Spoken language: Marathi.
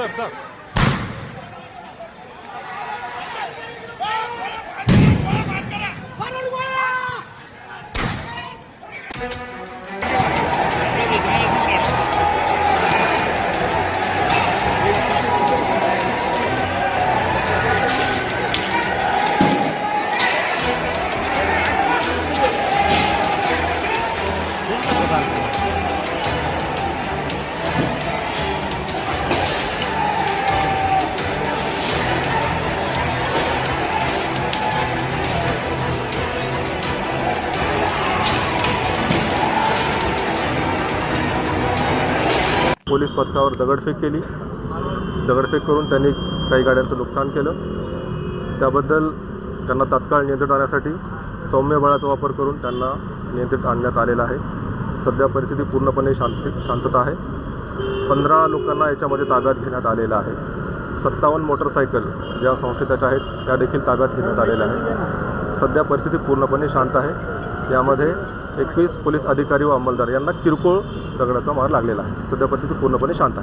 सर सर पोलीस पथकावर दगडफेक केली. दगडफेक करून त्यांनी काही गाड्यांचं नुकसान केलं. त्याबद्दल त्यांना तात्काळ नियंत्रित आणण्यासाठी सौम्य बळाचा वापर करून त्यांना नियंत्रित आणण्यात आलेला आहे. सध्या परिस्थिती पूर्णपणे शांतता आहे. 15 लोकांना याच्यामध्ये ताब्यात घेण्यात आलेलं आहे. 57 मोटरसायकल ज्या संशयिताच्या आहेत त्या देखील ताब्यात घेण्यात आलेल्या आहेत. सध्या परिस्थिती पूर्णपणे शांत आहे. यामध्ये 21 पोलीस अधिकारी व अंमलदार यांना किरकोळ दगडाचा मार लागलेला आहे. सध्या परिस्थिती पूर्णपणे शांत आहे.